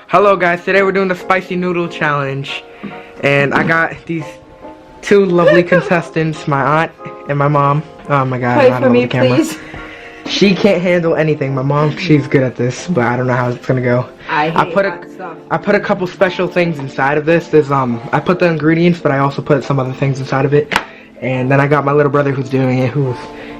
Hello guys, today we're doing the spicy noodle challenge. And I got these two lovely contestants, my aunt and my mom. Oh my god, Pray I'm for not me, on the camera. please. She can't handle anything. My mom, she's good at this, but I don't know how it's gonna go. I put a couple special things inside of this. There's I put the ingredients, but I also put some other things inside of it. And then I got my little brother who's doing it, who's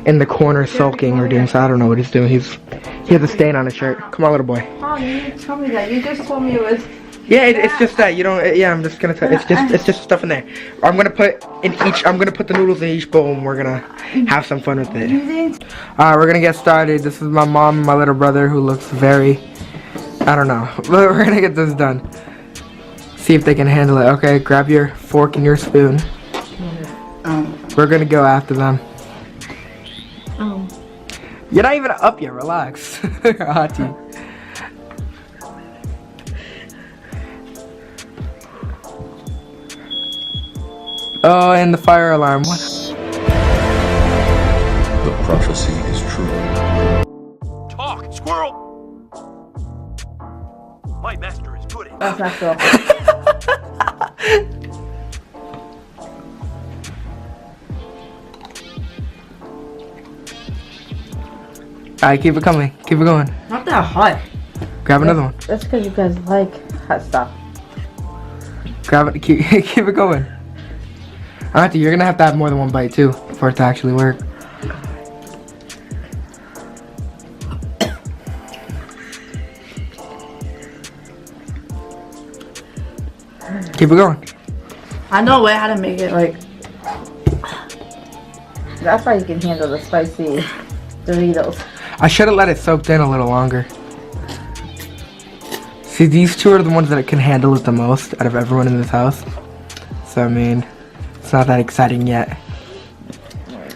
in the corner sulking or doing so. I don't know what he's doing. He has a stain on his shirt. Come on, little boy. Oh, you didn't tell me that. You just told me it was. Yeah, it's just that you don't. Yeah, I'm just gonna. It's just stuff in there. I'm gonna put the noodles in each bowl, and we're gonna have some fun with it. All right, we're gonna get started. This is my mom and my little brother who looks very. I don't know. We're gonna get this done. See if they can handle it. Okay, grab your fork and your spoon. We're gonna go after them. You're not even up yet. Relax. Auntie. Oh, and the fire alarm. What? The prophecy is true. Talk, squirrel! My master is good at That's not cool. Alright, keep it coming. Keep it going. Not that hot. Grab another one. That's because you guys like hot stuff. Grab it. Keep it going. Auntie, you're gonna have to have more than one bite too for it to actually work. Keep it going. I know a way how to make it like. That's why you can handle the spicy Doritos. I should have let it soak in a little longer. See, these two are the ones that can handle it the most out of everyone in this house. So, I mean, it's not that exciting yet.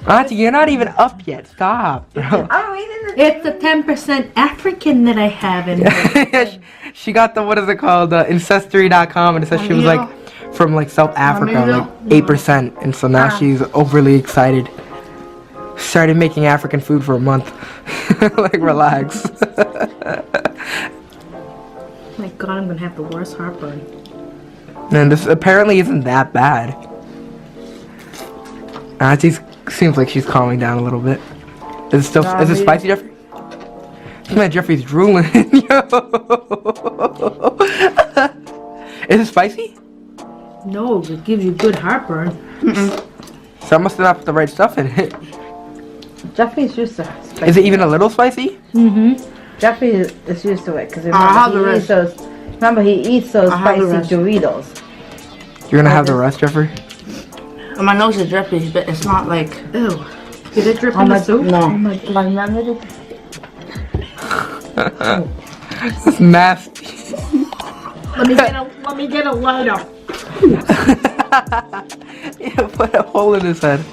Auntie, you're not even up yet. Stop, bro. It's the 10% African that I have in there. She got the, what is it called, Ancestry.com, and it says she was like from like South Africa, like 8%, and so now she's overly excited. Started making African food for a month. Like, relax. My God, I'm gonna have the worst heartburn. Man, this apparently isn't that bad. Auntie seems like she's calming down a little bit. Is it still? Is it spicy, Jeffrey? Man, Jeffrey's drooling. Yo. Is it spicy? No, it gives you good heartburn. So I must have not put the right stuff in it. Jeffrey's used to spicy. Is it even a little spicy? Jeffrey is used to it because remember he eats those spicy Doritos. You're gonna have the rest, Jeffrey? My nose is drippy, but it's not like ew. Did it drip in the soup? No. It's nasty. Let me get a lighter. Yeah, put a hole in his head.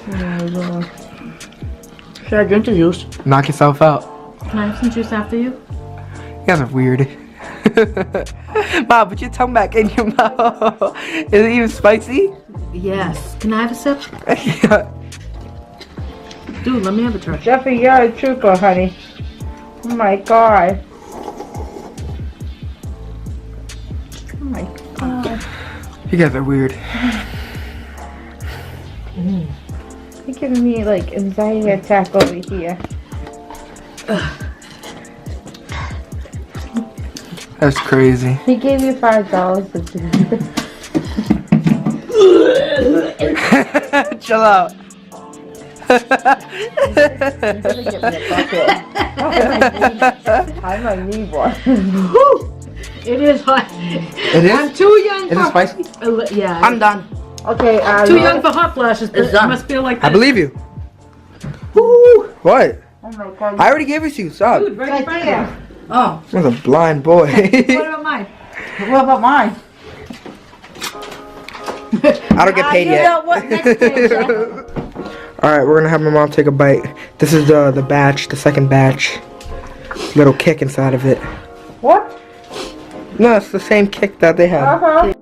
Should I drink the juice? Knock yourself out. Can I have some juice after you? You guys are weird. Mom, put your tongue back in your mouth. Is it even spicy? Yes. Can I have a sip? Yeah. Dude, let me have a try. Jeffrey, you're a trooper, honey. Oh my God. Oh my God. You guys are weird. You're giving me like anxiety attack over here. That's crazy. He gave you $5 to do it. Chill out. I might need one. It is hot. It is? I'm too young. Is it spicy? Yeah. I'm done. Okay, too young for hot flashes, but it must feel like this. I believe you. Woo! What? Oh my God. I already gave it to you. Stop. Dude, right in front of you. Oh. I was a blind boy. What about mine? What about mine? I don't get paid yet. You know what? Next day, Jeff. Alright, we're gonna have my mom take a bite. This is the batch, the second batch. Little kick inside of it. What? No, it's the same kick that they had.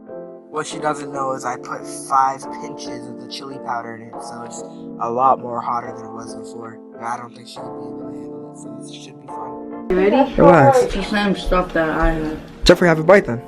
What she doesn't know is I put 5 pinches of the chili powder in it, so it's a lot more hotter than it was before. And I don't think she would be able to handle it, so this should be fun. You ready? Relax. It's the same stuff that I had. Jeffrey, have a bite then.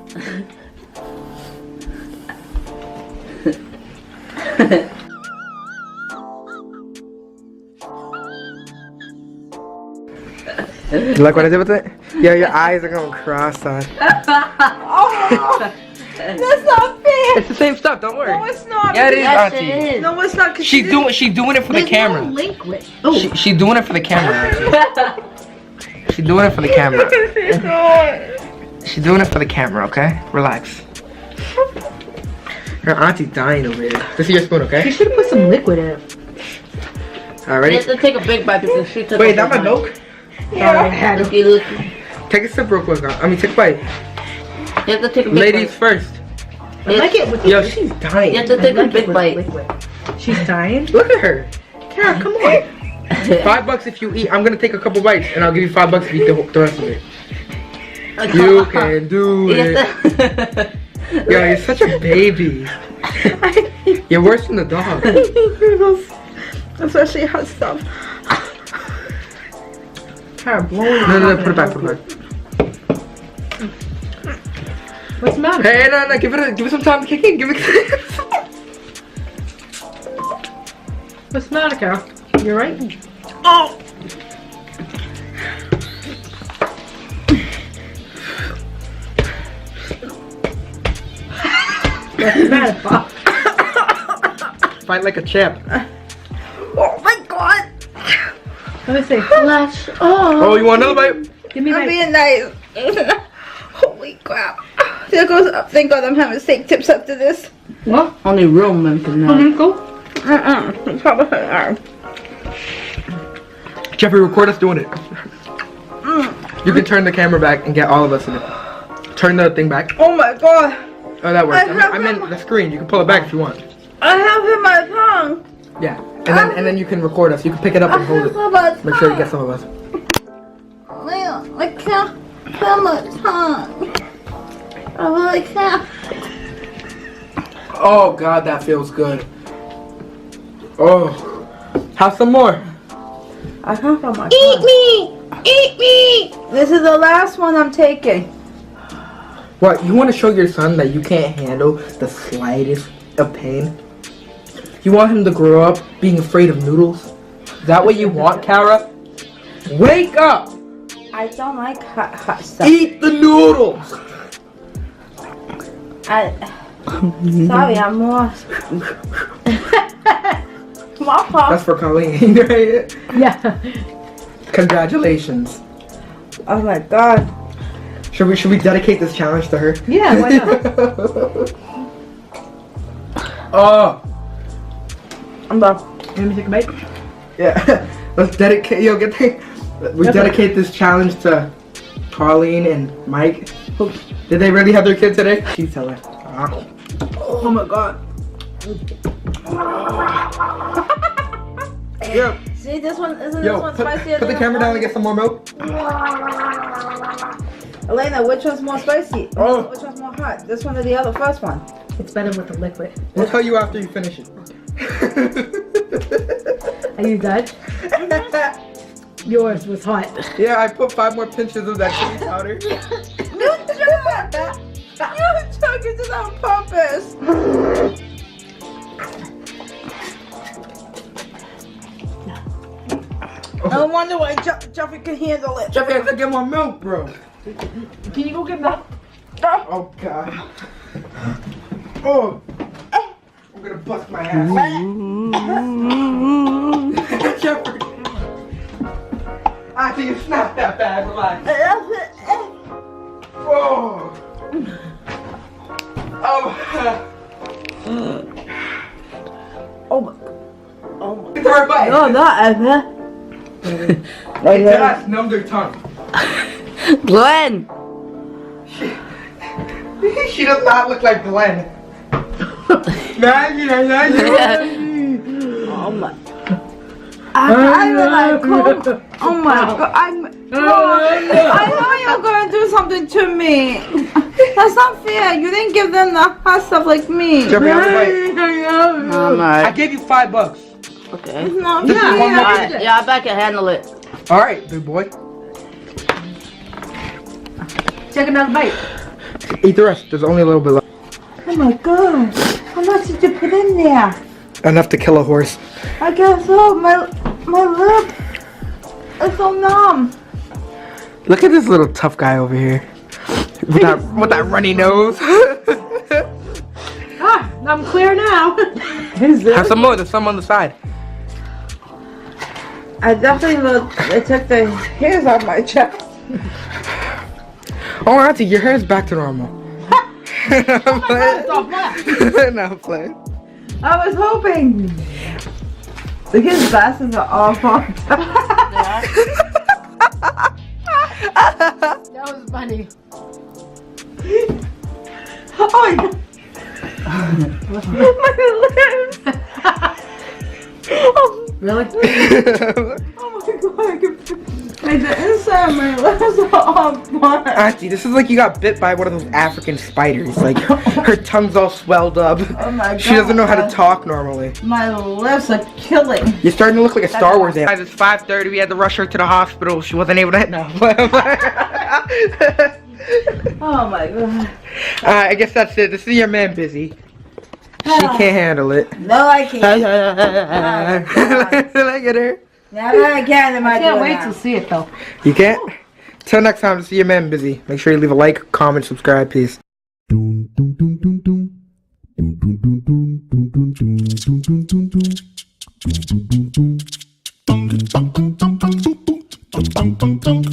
You like what I did with it? Yeah, your eyes are going cross-eyed. Oh, that's not fair. It's the same stuff. Don't worry. No, it's not. Yeah, it is, Yes, Auntie. it is. No, it's not. She's doing it for the camera. No liquid. She's doing it for the camera. Auntie. She's doing it for the camera. She's doing it for the camera. Okay, relax. Her auntie's dying over here. This is your spoon, You okay? should have put some liquid in it. Alright, You have to take a big bite because she took wait, a that big my bite. milk? Yeah. Look. Take a sip real quick. I mean, take a bite. You have to take a big Ladies bite. first. I like it with Yo, she's dying. You have to take a big bite. She's dying. Look at her. Kara, come on. $5 if you eat. I'm gonna take a couple bites, and I'll give you $5 if you eat the rest of it. You can do it. Yo, you're such a baby. You're worse than the dog. Especially hot stuff. Her blowing. No, put it back, put it back. What's the matter? Hey, no, give it some time to kick in. Give it. What's the matter, Carol? You're right. Oh. What's the matter, Pop? Fight like a champ. Oh my God. Let me see. Flash. Oh. Oh, you want another bite? Give me I'm that. being nice. Holy crap. There goes up. Thank God I'm having steak tips after this. What? Only real men can know. Go. It's probably her arm. Jeffrey, record us doing it. You can turn the camera back and get all of us in it. Turn the thing back. Oh my God. Oh, that works. I I meant the screen. You can pull it back if you want. I have it in my tongue. Yeah. And then you can record us. You can pick it up and hold it. Make sure you get some of us. I can't feel my tongue. I really can't. Oh God, that feels good. Oh, have some more. I can't feel my tongue. Eat me! Eat me! This is the last one I'm taking. What? You want to show your son that you can't handle the slightest of pain? You want him to grow up being afraid of noodles? Is that what you want, Kara? Wake up! I don't like hot stuff. Eat the noodles! Sorry, I'm lost. Mama. That's for Colleen, right? Yeah. Congratulations. Oh my God. Should we dedicate this challenge to her? Yeah, why not? Oh. I'm done. Let me take a bite. Yeah. Let's dedicate. Yo, get the. We dedicate this challenge to Colleen and Mike. Did they really have their kid today? She's telling. Oh my God. Yo, See, this one isn't yo, this one put spicier the than camera down and get some more milk. Elena, which one's more spicy? Oh. Which one's more hot? This one or the other first one? It's better with the liquid. We'll tell you after you finish it. Are you done? Yours was hot. Yeah, I put 5 more pinches of that chili powder. You took it on purpose. No wonder why Jeffrey can handle it. Jeffrey, I have to get more milk, bro. Can you go get that? Oh, God. Oh. I'm gonna bust my ass. Jeffrey. I think it's not that bad, relax. Oh. Oh. Oh my. Oh my. It's her butt. No, not ever. It does numb their tongue. Glenn! She does not look like Glenn. Maggie, I love you. Oh my. I like, oh my God. I know you're going to do something to me. That's not fair. You didn't give them the hot stuff like me. Jeffrey, I gave you $5. Okay. It's not This is one more fair. Yeah, I bet I can handle it. All right, big boy. Take another bite. Eat the rest. There's only a little bit left. Oh my god. How much did you put in there? Enough to kill a horse. I guess so. My lip is so numb. Look at this little tough guy over here. With that runny nose. I'm clear now. Have some more. There's some on the side. I definitely they took the hairs off my chest. Oh, Auntie, your hair is back to normal. I'm playing. No, I'm playing. I was hoping. Look, his glasses are all fucked up. That was funny. Oh my god. My lips. Really? Oh my god. Like the inside of my lips are all fucked. Auntie, this is like you got bit by one of those African spiders. Like, her tongue's all swelled up. Oh my god. She doesn't know how to talk normally. My lips are killing. You're starting to look like a Star Wars alien. Guys, it's 5:30. We had to rush her to the hospital. She wasn't able to. No. Oh my god. I guess that's it. This is your man busy. She can't handle it. No, I can't. Look at her. Never again am I Can't doing wait that. to see it though. You can't? Till next time, this is your man busy. Make sure you leave a like, comment, subscribe. Peace. Dun, dun, dun, dun, dun. Dun, dun, dun, dun, dun, dun, dun, dun, dun, dun, dun. Dun, dun, dun, dun. Dun, dun, dun, dun, dun, dun, dun, dun, dun, dun.